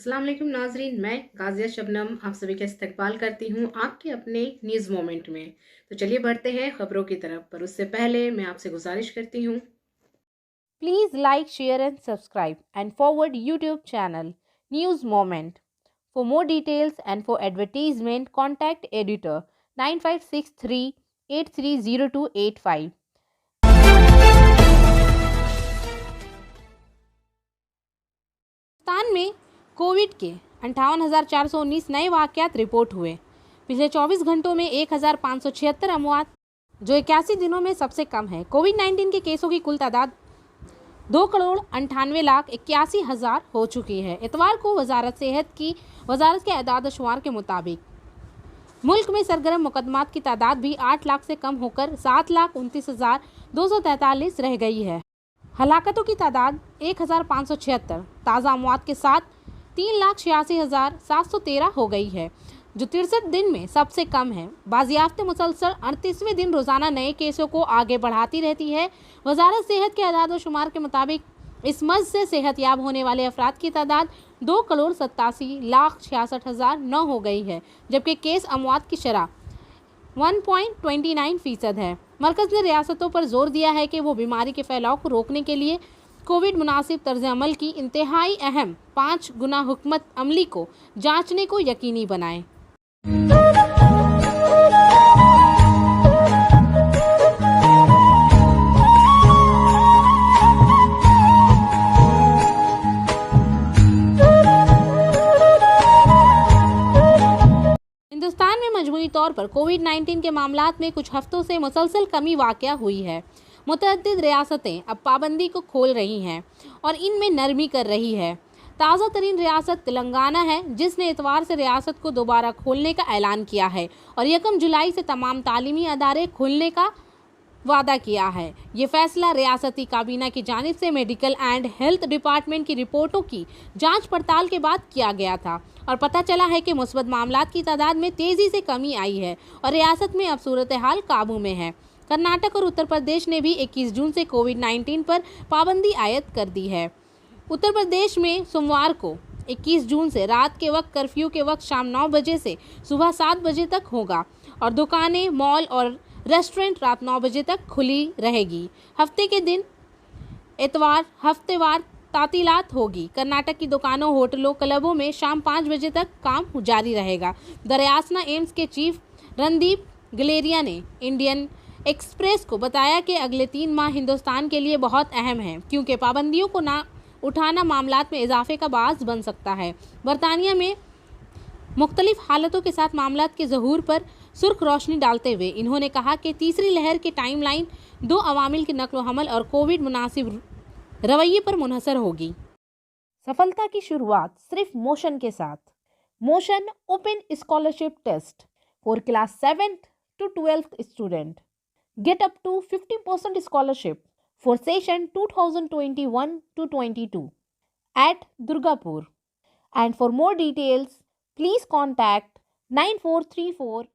अस्सलाम वालेकुम नाजरीन, मैं गाजिया शबनम आप सभी का इस्तकबाल करती हूँ आपके अपने न्यूज़ मोमेंट में। तो चलिए बढ़ते हैं खबरों की तरफ, पर उससे पहले मैं आपसे गुजारिश करती हूँ Please like, share and subscribe and forward YouTube channel News Moment. For more details and for advertisement contact editor 9563 830285. Pakistan में कोविड के 58,419 नए वाकयात रिपोर्ट हुए। पिछले 24 घंटों में 1,576 अमवात, जो 81 दिनों में सबसे कम है। कोविड-19 के केसों की कुल तादाद 2,98,81,000 हो चुकी है। इतवार को वजारत के एदाद-ओ-शुमार के मुताबिक मुल्क में सरगर्म मुकदमात की तादाद भी 8 लाख से कम होकर 7,29,243 रह गई है। हलाकतों की तादाद 1,576, ताज़ा अमवात के साथ 3,86,713 हो गई है, जो 63 दिन में सबसे कम है। बाजियाफ्ते मुसलसल 38वें दिन रोज़ाना नए केसों को आगे बढ़ाती रहती है। वजारत सेहत के एदाद-ओ-शुमार के मुताबिक इस मर्ज से सेहतयाब होने वाले अफराद की तादाद 2,87,66,009 हो गई है, जबकि केस अमवात की शरह 1.29% है। मरकज़ ने रियासतों पर जोर दिया है कि वो बीमारी के फैलाव को रोकने के लिए कोविड मुनासिब तर्ज अमल की इंतहाई अहम 5 गुना हुकमत अमली को जांचने को यकीनी बनाएं। हिंदुस्तान में मजमूई तौर पर कोविड-19 के मामलात में कुछ हफ्तों से मुसलसल कमी वाक़या हुई है। मुतअद्दिद रियासतें अब पाबंदी को खोल रही हैं और इनमें नरमी कर रही है। ताज़ा तरीन रियासत तेलंगाना है, जिसने इतवार से रियासत को दोबारा खोलने का ऐलान किया है और 1 जुलाई से तमाम तालीमी अदारे खोलने का वादा किया है। ये फैसला रियासती काबीना की जानिब से मेडिकल एंड हेल्थ डिपार्टमेंट की रिपोर्टों की जांच पड़ताल के बाद किया गया था और पता चला है कि मुस्बत मामलात की तादाद में तेज़ी से कमी आई है और रियासत में अब सूरत हाल काबू में है। कर्नाटक और उत्तर प्रदेश ने भी 21 जून से कोविड-19 पर पाबंदी आयद कर दी है। उत्तर प्रदेश में सोमवार को 21 जून से रात के वक्त कर्फ्यू के वक्त शाम 9 बजे से सुबह 7 बजे तक होगा और दुकानें, मॉल और रेस्टोरेंट रात 9 बजे तक खुली रहेगी। हफ्ते के दिन इतवार हफ्तेवार तातीलात होगी। कर्नाटक की दुकानों, होटलों, क्लबों में शाम 5 बजे तक काम जारी रहेगा। दरियासना एम्स के चीफ रणदीप गुलेरिया ने इंडियन एक्सप्रेस को बताया कि अगले 3 माह हिंदुस्तान के लिए बहुत अहम हैं, क्योंकि पाबंदियों को ना उठाना मामलात में इजाफे का बास बन सकता है। बरतानिया में मुख्तलिफ हालतों के साथ मामलात के ज़हूर पर सुर्ख रोशनी डालते हुए इन्होंने कहा कि तीसरी लहर की टाइमलाइन 2 अवामिल के नक्ल हमल और कोविड मुनासिब रवैये पर मुनहसर होगी। सफलता की शुरुआत सिर्फ मोशन के साथ। Motion open scholarship test for class 7th to 12th student. Get up to 50% scholarship for session 2021-22 at Durgapur. And for more details, please contact 9434-8222.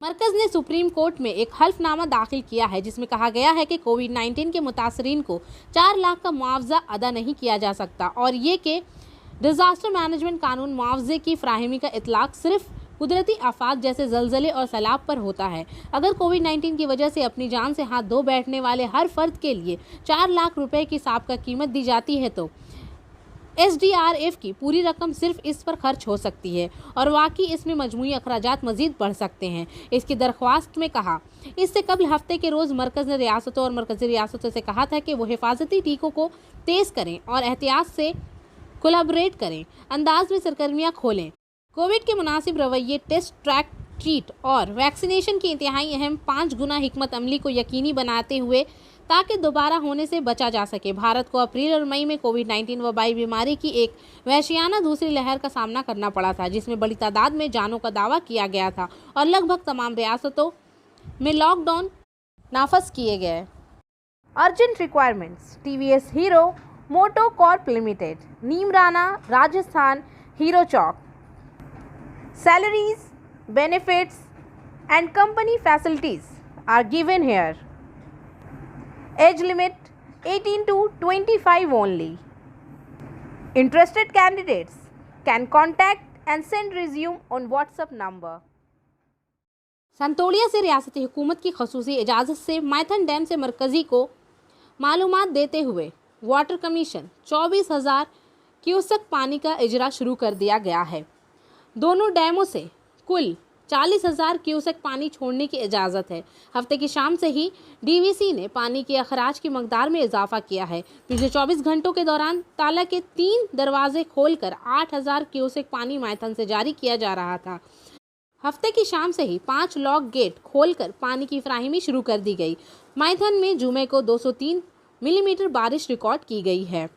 मरकज़ ने सुप्रीम कोर्ट में एक हल्फनामा दाखिल किया है, जिसमें कहा गया है कि कोविड-19 के मुतासरीन को 4 लाख का मुआवजा अदा नहीं किया जा सकता और ये कि डिज़ास्टर मैनेजमेंट कानून मुआवजे की फ़राहमी का इतलाक़ सिर्फ कुदरती आफात जैसे ज़लज़ले और सैलाब पर होता है। अगर कोविड-19 की वजह से अपनी जान से हाथ धो बैठने वाले हर फर्द के लिए 4 लाख रुपए की साबका कीमत दी जाती है तो SDRF की पूरी रकम सिर्फ इस पर खर्च हो सकती है और वाकई इसमें मजमूई अखराजात मज़ीद बढ़ सकते हैं। इसकी दरख्वास्त में कहा, इससे कबल हफ्ते के रोज़ मरकज़ ने रियासतों और मरकज़ी रियासतों से कहा था कि वो हिफाजती टीकों को तेज़ करें और एहतियात से कोलैबोरेट करें अंदाज में सरगर्मियाँ खोलें। कोविड के मुनासिब रवैये, टेस्ट, ट्रैक, ट्रीट और वैक्सीनेशन की इंतहाई अहम 5 गुना हिकमत अमली को यकीनी बनाते हुए ताकि दोबारा होने से बचा जा सके। भारत को अप्रैल और मई में कोविड-19 वबाई बीमारी की एक वहशियाना दूसरी लहर का सामना करना पड़ा था, जिसमें बड़ी तादाद में जानों का दावा किया गया था और लगभग तमाम रियासतों में लॉकडाउन नाफज किए गए। Urgent requirements TVS Hero MotoCorp limited, Neemrana, Rajasthan, Hero Chowk. Salaries, benefits and company facilities are given here. Age limit 18 to 25 only. Interested candidates can contact and send resume on WhatsApp number. संतोलिया से रियासती हुकूमत की खसूसी इजाज़त से मैथन डैम से मरकज़ी को मालूमात देते हुए वाटर कमीशन 24,000 क्यूसेक पानी का इजरा शुरू कर दिया गया है। दोनों डैमों से कुल 40,000 क्यूसेक पानी छोड़ने की इजाज़त है। हफ्ते की शाम से ही डीवीसी ने पानी के अखराज की मकदार में इजाफा किया है। पिछले 24 घंटों के दौरान ताला के 3 दरवाजे खोलकर 8,000 क्यूसेक पानी मैथन से जारी किया जा रहा था। हफ्ते की शाम से ही 5 लॉक गेट खोलकर पानी की फराहमी शुरू कर दी गई। मैथन में जुमे को 203 मिलीमीटर बारिश रिकॉर्ड की गई है।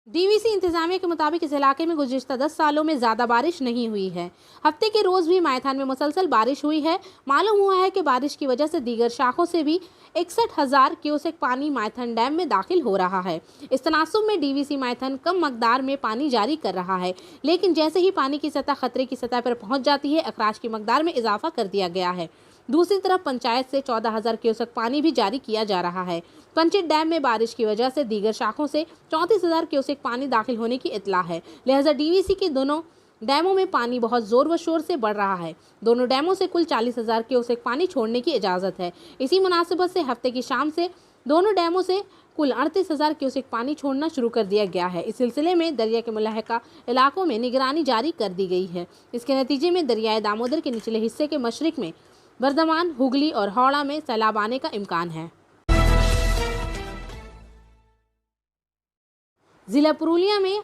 डीवीसी इंतजामिया के मुताबिक इस इलाके में गुज़िश्ता 10 सालों में ज़्यादा बारिश नहीं हुई है। हफ्ते के रोज़ भी मैथन में मुसलसल बारिश हुई है। मालूम हुआ है कि बारिश की वजह से दीगर शाखों से भी 61,000 क्यूसेक पानी मैथन डैम में दाखिल हो रहा है। इस तनासुब में डीवीसी मैथन कम मकदार में पानी जारी कर रहा है, लेकिन जैसे ही पानी की सतह खतरे की सतह पर पहुँच जाती है, अखराज की मकदार में इजाफा कर दिया गया है। दूसरी तरफ पंचायत से 14,000 क्यूसेक पानी भी जारी किया जा रहा है। पंचित डैम में बारिश की वजह से दीगर शाखों से 34,000 क्यूसेक पानी दाखिल होने की इतला है। लिहाजा डीवीसी के दोनों डैमों में पानी बहुत जोर व शोर से बढ़ रहा है। दोनों डैमों से कुल 40,000 क्यूसेक पानी छोड़ने की इजाज़त है। इसी मुनासिबत से हफ्ते की शाम से दोनों डैमों से कुल 38,000 क्यूसेक पानी छोड़ना शुरू कर दिया गया है। इस सिलसिले में दरिया के मुलाहिका इलाकों में निगरानी जारी कर दी गई है। इसके नतीजे में दरियाए दामोदर के निचले हिस्से के मशरिक में बर्दमान, हुगली और हावड़ा में सैलाब आने का इम्कान है। जिला पुरुलिया में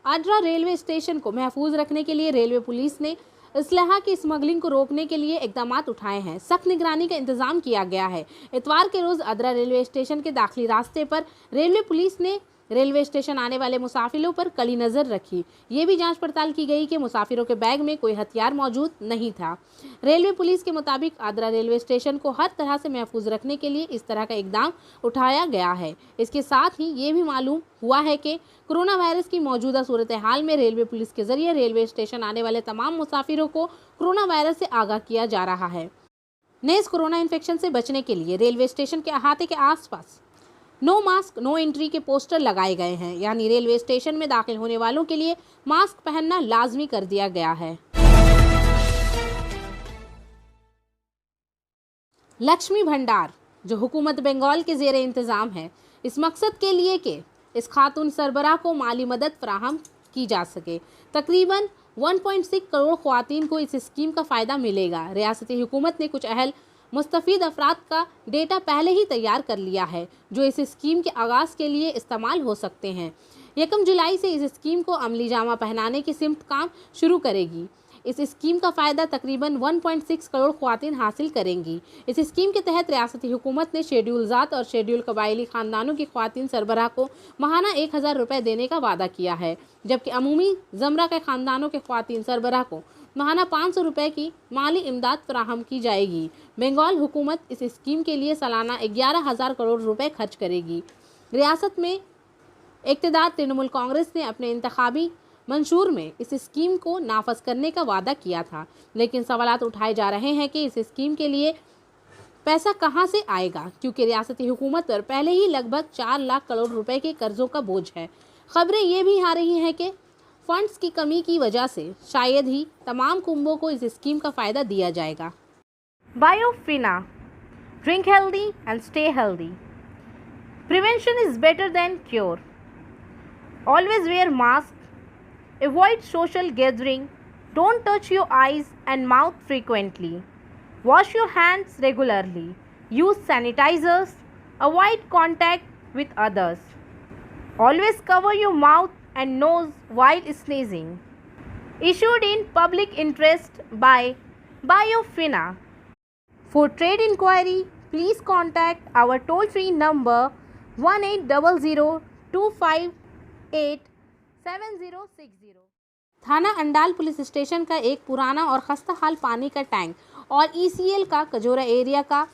आड्रा रेलवे स्टेशन को महफूज रखने के लिए रेलवे पुलिस ने इसलाहा की स्मगलिंग को रोकने के लिए इकदाम उठाए हैं। सख्त निगरानी का इंतजाम किया गया है। इतवार के रोज आद्रा रेलवे स्टेशन के दाखिली रास्ते पर रेलवे पुलिस ने रेलवे स्टेशन आने वाले मुसाफिरों पर कड़ी नज़र रखी। ये भी जांच पड़ताल की गई कि मुसाफिरों के बैग में कोई हथियार मौजूद नहीं था। रेलवे पुलिस के मुताबिक आद्रा रेलवे स्टेशन को हर तरह से महफूज रखने के लिए इस तरह का इकदाम उठाया गया है। इसके साथ ही ये भी मालूम हुआ है कि कोरोना वायरस की मौजूदा सूरत हाल में रेलवे पुलिस के जरिए रेलवे स्टेशन आने वाले तमाम मुसाफिरों को कोरोना वायरस से आगाह किया जा रहा है। नेज़ कोरोना इन्फेक्शन से बचने के लिए रेलवे स्टेशन के अहाते के आसपास नो मास्क नो एंट्री के पोस्टर लगाए गए हैं, यानी रेलवे स्टेशन में दाखिल होने वालों के लिए मास्क पहनना लाजमी कर दिया गया है। लक्ष्मी भंडार जो हुकूमत बंगाल के ज़ेरे इंतज़ाम है, इस मकसद के लिए कि इस खातून सरबराह को माली मदद फराहम की जा सके। तकरीबन 1.6 करोड़ ख्वातीन को इस स्कीम का फ़ायदा मिलेगा। रियासती हुकूमत ने कुछ अहल मुस्तफ़ीद अफराद का डेटा पहले ही तैयार कर लिया है, जो इस स्कीम के आगाज़ के लिए इस्तेमाल हो सकते हैं। 1 जुलाई से इस स्कीम को अमली जामा पहनाने की सिमत काम शुरू करेगी। इस स्कीम का फ़ायदा तकरीबन 1.6 करोड़ ख्वातीन हासिल करेंगी। इस स्कीम के तहत रियासती हुकूमत ने शेड्यूल ज़ात और शेड्यूल कबायली ख़ानदानों की ख्वातीन सरबराह को माहाना 1,000 रुपये देने का वादा किया है, जबकि अमूमी ज़मरा के ख़ानदानों के ख्वातीन सरबराह को माहाना 500 रुपये की माली इमदाद फराहम की जाएगी। बंगाल हुकूमत इस स्कीम के लिए सालाना 11,000 करोड़ रुपए खर्च करेगी। रियासत में इक़्तिदार तृणमूल कांग्रेस ने अपने इंतखाबी मंशूर में इस स्कीम को नाफज करने का वादा किया था, लेकिन सवालात उठाए जा रहे हैं कि इस स्कीम के लिए पैसा कहां से आएगा, क्योंकि रियासती हुकूमत पर पहले ही लगभग 4 लाख करोड़ रुपए के कर्जों का बोझ है। खबरें ये भी आ रही हैं कि फंड्स की कमी की वजह से शायद ही तमाम कुंभों को इस स्कीम का फ़ायदा दिया जाएगा। बायोफिना, drink healthy and stay healthy. Prevention is better than cure. Always wear mask, avoid social gathering, don't touch your eyes and mouth frequently, wash your hands regularly, use sanitizers, avoid contact with others, always cover your mouth and nose while sneezing. Issued in public interest by Biofina. For trade inquiry, please contact our toll-free number 1800-258-7060. थाना Andal police station का एक पुराना और खस्ता हाल पानी का tank और ECL का कजोरा एरिया का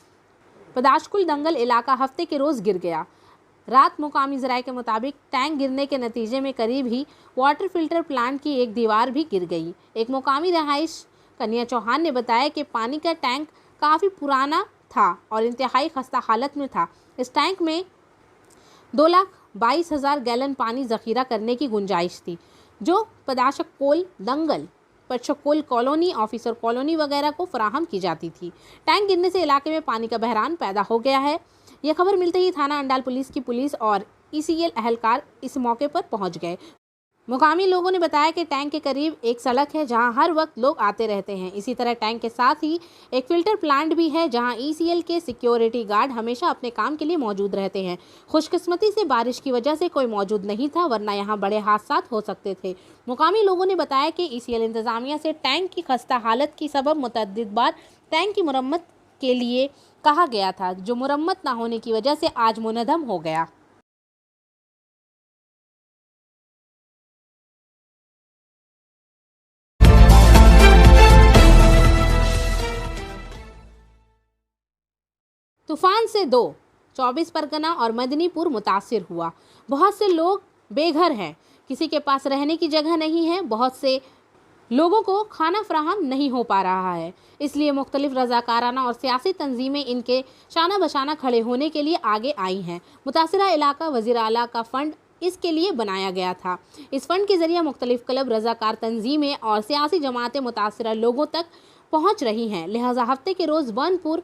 पदाशकुल दंगल इलाका हफ्ते के रोज़ गिर गया। रात मुकामी ज़राए के मुताबिक टैंक गिरने के नतीजे में करीब ही वाटर फिल्टर प्लांट की एक दीवार भी गिर गई। एक मुकामी रहाइश कन्या चौहान ने बताया कि पानी का टैंक काफ़ी पुराना था और इंतहाई खस्ता हालत में था। इस टैंक में 22,000 गैलन पानी जखीरा करने की गुंजाइश थी, जो पदाशक कोल, दंगल, पचकोल कॉलोनी, ऑफिसर कॉलोनी वगैरह को फराहम की जाती थी। टैंक गिरने से इलाके में पानी का बहरान पैदा हो गया है। यह खबर मिलते ही थाना अंडाल पुलिस की पुलिस और ECL अहलकार इस मौके पर पहुंच गए। मुकामी लोगों ने बताया कि टैंक के करीब एक सड़क है जहां हर वक्त लोग आते रहते हैं। इसी तरह टैंक के साथ ही एक फिल्टर प्लांट भी है जहां ECL के सिक्योरिटी गार्ड हमेशा अपने काम के लिए मौजूद रहते हैं। खुशकिस्मती से बारिश की वजह से कोई मौजूद नहीं था, वरना यहां बड़े हादसा हो सकते थे। मुकामी लोगों ने बताया कि ECL इंतजामिया से टैंक की खस्ता हालत की सबब मुतअद्दिद बार टैंक की मुरम्मत के लिए कहा गया था, जो मुरम्मत न होने की वजह से आज मुनहदम हो गया। तूफान से 24 परगना और मदनीपुर मुतासिर हुआ। बहुत से लोग बेघर हैं, किसी के पास रहने की जगह नहीं है, बहुत से लोगों को खाना फराहम नहीं हो पा रहा है। इसलिए मुख्तलिफ रज़ाकाराना और सियासी तंजीमें इनके शाना बशाना खड़े होने के लिए आगे आई हैं। मुतासिरा इलाका वज़ीर आला का फ़ंड इसके लिए बनाया गया था। इस फ़ंड के ज़रिए मुख्तलिफ क्लब, रज़ाकार तंजीमें और सियासी जमातें मुतासिरा लोगों तक पहुँच रही हैं। लिहाजा हफ्ते के रोज़ बनपुर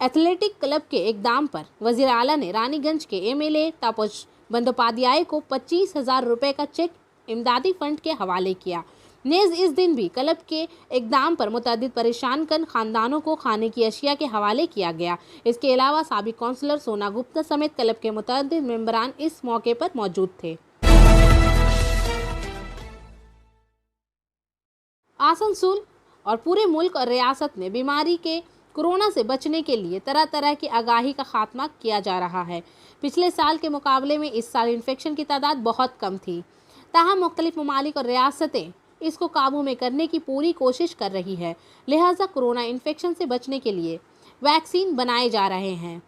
एथलेटिक क्लब के इक़दाम पर वज़ीर आला ने रानीगंज के MLA तापस बंदोपाध्याय को 25,000 रुपये का चेक इमदादी फ़ंड के हवाले किया। नेज़ इस दिन भी क्लब के इक़दाम पर मुतअद्दिद परेशान कन ख़ानदानों को खाने की अशिया के हवाले किया गया। इसके अलावा साबिक़ कौंसलर सोना गुप्ता समेत क्लब के मुतअद्दिद मेंबरान इस मौके पर मौजूद थे। आसनसोल और पूरे मुल्क और रियासत में बीमारी के कोरोना से बचने के लिए तरह तरह की आगाही का खात्मा किया जा रहा है। पिछले साल के मुकाबले में इस साल इन्फेक्शन की तादाद बहुत कम थी। ताहम मुख्तलिफ ममालिक और रियासतें इसको काबू में करने की पूरी कोशिश कर रही है। लिहाजा कोरोना इन्फेक्शन से बचने के लिए वैक्सीन बनाए जा रहे हैं।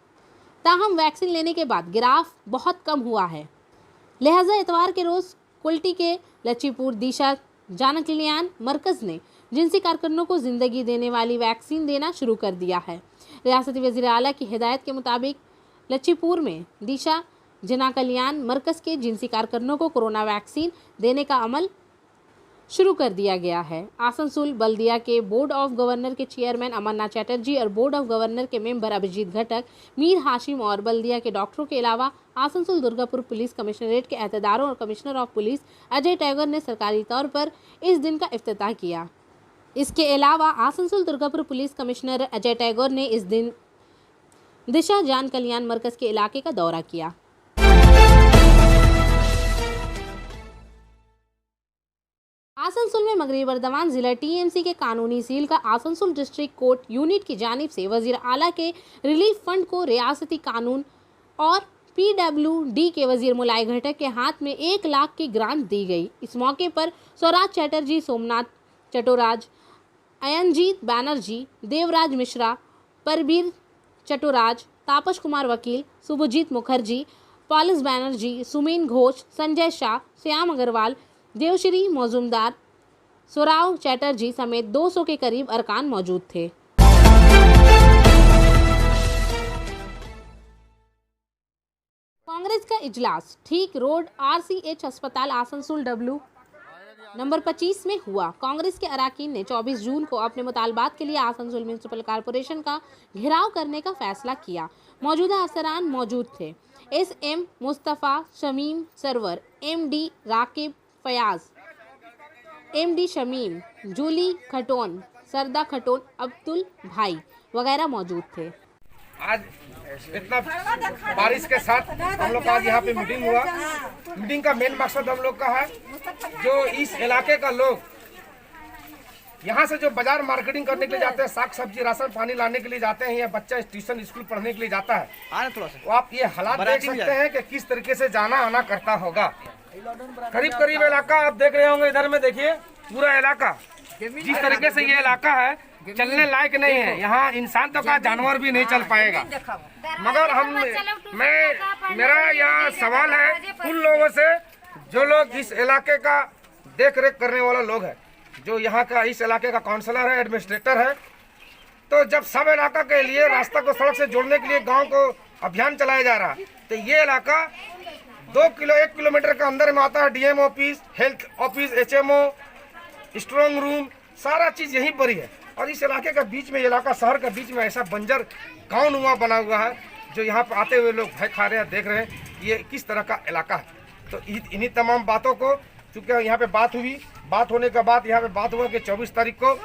ताहम वैक्सीन लेने के बाद गिराफ बहुत कम हुआ है। लिहाजा इतवार के रोज़ कुल्टी के लच्छीपुर दिशा जन कल्याण मरकज़ ने जिनसी कारकुनों को ज़िंदगी देने वाली वैक्सीन देना शुरू कर दिया है। रियासती वज़ीर आला की हिदायत के मुताबिक लच्छीपुर में दिशा जन कल्याण मरकज़ के जिनसी कारकुनों को कोरोना वैक्सीन देने का अमल शुरू कर दिया गया है। आसनसोल बल्दिया के बोर्ड ऑफ गवर्नर के चेयरमैन अमरनाथ चैटर्जी और बोर्ड ऑफ गवर्नर के मेंबर अभिजीत घटक, मीर हाशिम और बल्दिया के डॉक्टरों के अलावा आसनसोल दुर्गापुर पुलिस कमिश्नरेट के अहदेदारों और commissioner of police Ajay tagger ने सरकारी तौर पर इस दिन का इफ्तिताह किया। इसके अलावा Asansol Durgapur police commissioner Ajay tagger ने इस दिन दिशा जन कल्याण मरकज़ के इलाके का दौरा किया। आसनसोल में मगरबी बर्दवान जिला TMC के कानूनी सील का आसनसोल डिस्ट्रिक्ट कोर्ट यूनिट की जानिब से वज़ीर आला के रिलीफ फंड को रियासती कानून और PWD के वज़ीर मुलाई घटक के हाथ में 1 लाख की ग्रांट दी गई। इस मौके पर स्वराज चैटर्जी, सोमनाथ चटोराज, अयनजीत बैनर्जी, देवराज मिश्रा, परबीर चटोराज, तापस कुमार वकील, शुभजीत मुखर्जी, पॉलिस बैनर्जी, सुमीन घोष, संजय शाह, श्याम अग्रवाल, देवश्री मौजूमदार, सुराव चैटर्जी समेत 200 के करीब अरकान मौजूद थे। कांग्रेस का इजलास ठीक रोड RCH अस्पताल आसनसोल W नंबर 25 में हुआ। कांग्रेस के अरकान ने 24 जून को अपने मुतालबात के लिए आसनसोल म्यूनिसिपल कॉरपोरेशन का घेराव करने का फैसला किया। मौजूदा अफसरान मौजूद थे। SM Mustafa, Shamim Sarwar, MD Raqib Fayaz, MD Shamim, Julie Khatoon, Sarda Khatoon, Abdul भाई वगैरह मौजूद थे। आज इतना बारिश के साथ हम लोग का आज यहाँ पे मीटिंग हुआ। मीटिंग का मेन मकसद हम लोग का है, जो इस इलाके का लोग यहाँ से जो बाजार मार्केटिंग करने के लिए जाते हैं, साग सब्जी राशन पानी लाने के लिए जाते हैं, या बच्चा ट्यूशन स्कूल पढ़ने के लिए जाता है, तो आप ये हालात देख सकते हैं कि किस तरीके से जाना आना करता होगा। करीब करीब इलाका आप देख रहे होंगे, इधर में देखिए पूरा इलाका जिस तरीके से ये इलाका है चलने लायक नहीं है। यहाँ इंसान तो का जानवर भी नहीं चल पाएगा। मगर मेरा यहाँ सवाल है उन लोगों से जो लोग इस इलाके का देख रेख करने वाला लोग है, जो यहाँ का इस इलाके का काउंसलर है, एडमिनिस्ट्रेटर है। तो जब सब इलाका के लिए रास्ता को सड़क से जोड़ने के लिए गांव को अभियान चलाया जा रहा है, तो ये इलाका 1 किलोमीटर के अंदर में आता है DM office, health office, HMO, strong room, सारा चीज यहीं पर ही है। और इस इलाके का बीच में, इलाका शहर के बीच में ऐसा बंजर गाँव नुमा बना हुआ है, जो यहाँ पर आते हुए लोग भय खा रहे हैं, देख रहे हैं ये किस तरह का इलाका है। तो इन्हीं तमाम बातों को, चूँकि यहाँ पे बात हुई, बात होने के बाद यहाँ पे बात हुआ कि 24 तारीख को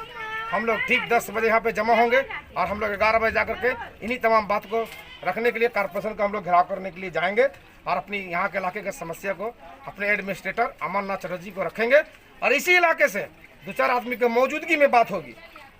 हम लोग ठीक 10 बजे यहाँ पे जमा होंगे और हम लोग 11 बजे जाकर के इन्हीं तमाम बात को रखने के लिए कारपोरेशन का हम लोग घेराव करने के लिए जाएंगे और अपनी यहाँ के इलाके की समस्या को अपने एडमिनिस्ट्रेटर अमरनाथ चटर्जी को रखेंगे और इसी इलाके से 2-4 आदमी की मौजूदगी में बात होगी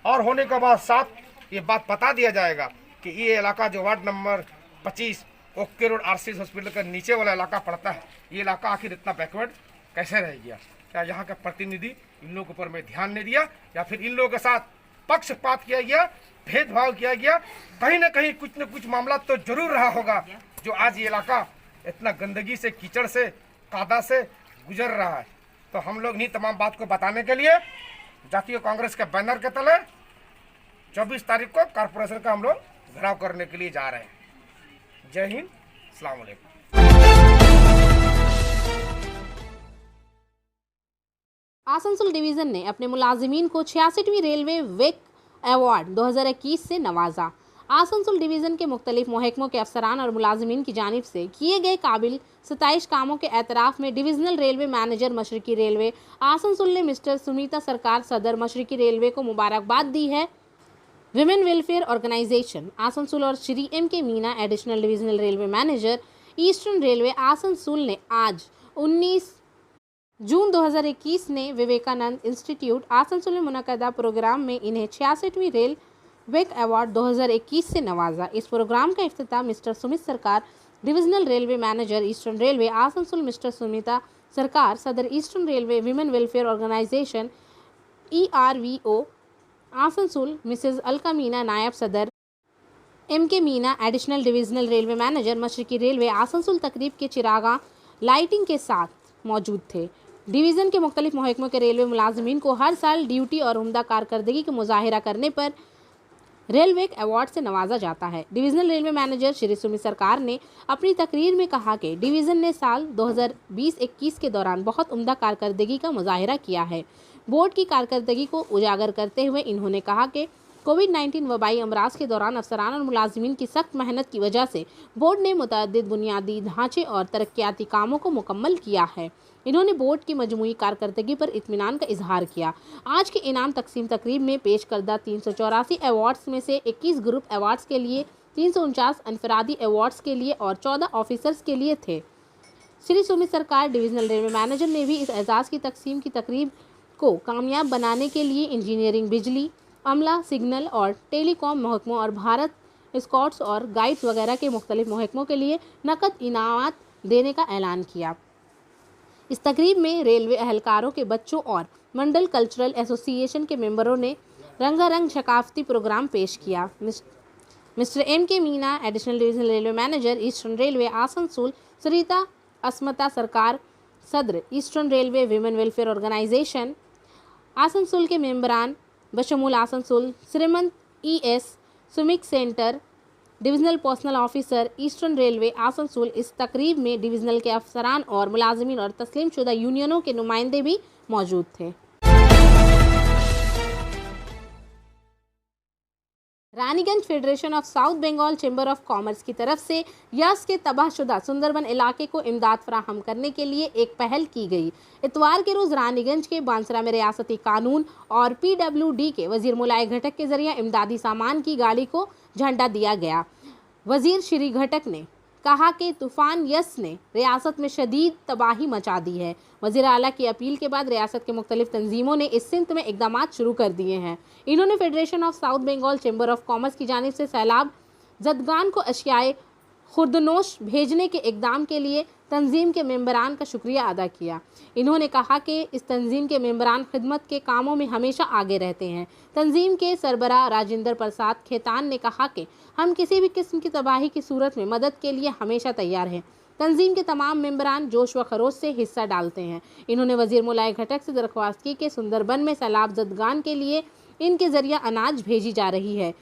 और होने के बाद साथ ये बात बता दिया जाएगा कि ये इलाका जो ward number 25 okay road RCS hospital का नीचे वाला इलाका पड़ता है, ये इलाका आखिर इतना बैकवर्ड कैसे रह गया? क्या यहाँ का प्रतिनिधि इन लोगों के ऊपर में ध्यान नहीं दिया या फिर इन लोगों के साथ पक्षपात किया गया, भेदभाव किया गया? कहीं ना कहीं कुछ न कुछ मामला तो जरूर रहा होगा जो आज ये इलाका इतना गंदगी से, कीचड़ से, कादा से गुजर रहा है। तो हम लोग इन्हीं तमाम बात को बताने के लिए जातीय कांग्रेस के बैनर के तले 24 तारीख को कारपोरेशन का हम लोग घेराव करने के लिए जा रहे हैं। जय हिंद, अस्सलाम वालेकुम। आसनसोल डिवीज़न ने अपने मुलाजिमीन को 66वीं रेलवे वेक अवार्ड 2021 से नवाजा। आसनसोल डिवीज़न के मुख्तलिफ महकमों के अफसरान और मुलाजिमीन की जानिब से किए गए काबिल 27 कामों के एतराफ़ में डिविजनल रेलवे मैनेजर मशरकी रेलवे आसनसोल ने मिस्टर सुमिता सरकार सदर मशरकी रेलवे को मुबारकबाद दी है। विमेन वेलफेयर ऑर्गेनाइजेशन आसनसोल और Shri M.K. Meena additional divisional railway manager eastern railway Asansol ने आज 19 जून 2021 ने विवेकानंद इंस्टीट्यूट आसनसोल में मुनक़दा प्रोग्राम में इन्हें 66वीं रेल वेक अवार्ड 2021 से नवाजा। इस प्रोग्राम का इफ्तिताह mister Sumit Sarkar divisional railway manager eastern railway Asansol, mister Sumita Sarkar सदर eastern railway women welfare organisation ERVO Asansol, Mrs Alka Meena नायब सदर M.K. Meena additional divisional railway manager मशरकी रेलवे आसनसोल तकरीब के चिरागा लाइटिंग के साथ मौजूद थे। डिवीज़न के मुख्तलिफ महकमों के रेलवे मुलाजिमीन को हर साल ड्यूटी और उम्दा कारकर्दगी का मुजाहिरा करने पर रेलवे अवार्ड से नवाजा जाता है। Divisional railway manager Shri Sumit सरकार ने अपनी तकरीर में कहा कि डिवीज़न ने साल 2020-21 के दौरान बहुत उम्दा कारकर्दगी का मुजाहिरा किया है। बोर्ड की कारकर्दगी को उजागर करते हुए इन्होंने कहा कि कोविड-19 वबाई अमराज के दौरान अफसरान और मुलाजिमीन की सख्त मेहनत की वजह से बोर्ड ने मुतअद्दिद बुनियादी ढांचे और तरक्याती कामों को मुकम्मल किया है। इन्होंने बोर्ड की मजमूई कारकर्दगी पर इत्मीनान का इजहार किया। आज के इनाम तकसीम तकरीब में पेश करदा 384 अवार्ड्स में से 21 ग्रुप अवार्ड्स के लिए, 349 अनफरादी अवार्ड्स के लिए और 14 ऑफिसर्स के लिए थे। Shri Sumit Sarkar divisional railway manager ने भी इस एजाज़ की तकसीम की तकरीब को कामयाब बनाने के लिए इंजीनियरिंग, बिजली, अमला, सिग्नल और टेलीकॉम महकमों और भारत स्काउट्स और गाइड्स वगैरह के मुख्तलिफ महकमों के लिए नकद इनामात देने का ऐलान किया। इस तकरीब में रेलवे अहलकारों के बच्चों और मंडल कल्चरल एसोसिएशन के मेंबरों ने रंगारंग सकाफती प्रोग्राम पेश किया। Mister M.K. Meena additional divisional railway manager eastern railway Asansol, Sarita Asmita Sarkar सदर eastern railway women welfare organisation Asansol के मेंबरान बशमूल Asansol Shrimant E.S. Sumik centre divisional personnel officer eastern railway Asansol इस तकरीब में डिविजनल के अफसरान और मुलाजिमीन और तस्लीम शुदा यूनियनों के नुमाइंदे भी मौजूद थे। Raniganj Federation of South Bengal Chamber of Commerce की तरफ से यस के तबाहशुदा सुंदरबन इलाके को इमदाद फराहम करने के लिए एक पहल की गई। इतवार के रोज़ रानीगंज के बांसरा में रियासती कानून और PWD के वजीर मुलाय घटक के जरिए इमदादी सामान की गाड़ी को झंडा दिया गया। वजीर श्री घटक ने कहा कि तूफ़ान यस ने रियासत में शदीद तबाही मचा दी है। वज़ीर आला की अपील के बाद रियासत के मुख्तलिफ तंजीमों ने इस सिमत में इक़दामात शुरू कर दिए हैं। इन्होंने Federation of South Bengal Chamber of Commerce की जानिब से सैलाब जदगान को अशियाए खुर्दनोश भेजने के इक़दाम के लिए तंजीम के मेंबरान का शुक्रिया अदा किया। इन्होंने कहा कि इस तंजीम के मेंबरान खिदमत के कामों में हमेशा आगे रहते हैं। तंजीम के सरबराह राजेंद्र प्रसाद खेतान ने कहा कि हम किसी भी किस्म की तबाही की सूरत में मदद के लिए हमेशा तैयार हैं। तंजीम के तमाम मेंबरान जोश व खरोश से हिस्सा डालते हैं। इन्होंने वजीर मुलाय घटक से दरख्वास्त की कि सुंदरबन में सैलाब जदगान के लिए इनके ज़रिए अनाज भेजी जा रही है।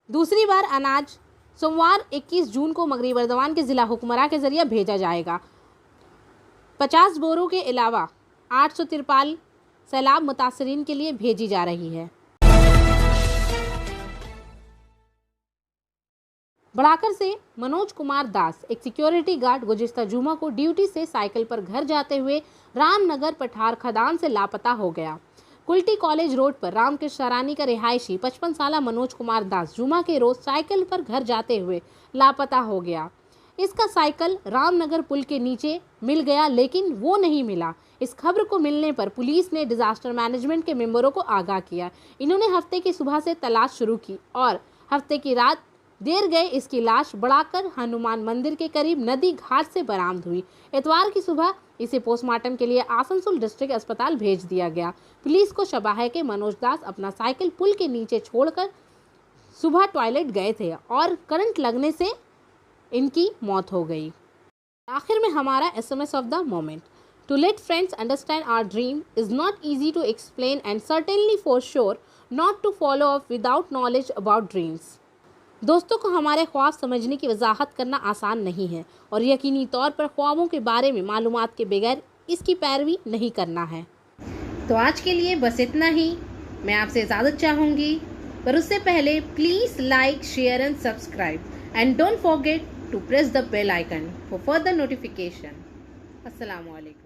दूसरी बार अनाज सोमवार 21 जून को मगरबी बर्दवान के ज़िला हुक्मरां के ज़रिए भेजा जाएगा। 50 बोरों के अलावा 800 तिरपाल सैलाब मुतासरीन के लिए भेजी जा रही है। बढ़ाकर से मनोज कुमार दास, एक सिक्योरिटी गार्ड, गुज़िश्ता जुमा को ड्यूटी से साइकिल पर घर जाते हुए रामनगर पठार खदान से लापता हो गया। कुल्टी कॉलेज रोड पर रामकृष्ण सरानी का रिहायशी 55 साला मनोज कुमार दास जुमा के रोज साइकिल पर घर जाते हुए लापता हो गया। इसका साइकिल रामनगर पुल के नीचे मिल गया, लेकिन वो नहीं मिला। इस खबर को मिलने पर पुलिस ने डिजास्टर मैनेजमेंट के मेंबरों को आगाह किया। इन्होंने हफ्ते की सुबह से तलाश शुरू की और हफ्ते की रात देर गए इसकी लाश बढ़ाकर हनुमान मंदिर के करीब नदी घाट से बरामद हुई। इतवार की सुबह इसे पोस्टमार्टम के लिए आसनसोल डिस्ट्रिक्ट अस्पताल भेज दिया गया। पुलिस को शबा है कि मनोज दास अपना साइकिल पुल के नीचे छोड़कर सुबह टॉयलेट गए थे और करंट लगने से इनकी मौत हो गई। आखिर में हमारा SMS of the moment: too late friends understand our dream is not easy to explain and certainly for sure not to follow up without knowledge about dreams. दोस्तों को हमारे ख्वाब समझने की वजाहत करना आसान नहीं है और यकीनी तौर पर ख्वाबों के बारे में मालूमात के बगैर इसकी पैरवी नहीं करना है। तो आज के लिए बस इतना ही। मैं आपसे इजाज़त चाहूँगी, पर उससे पहले please like, share and subscribe and don't forget to press the bell icon for further notification. Assalamu alaikum.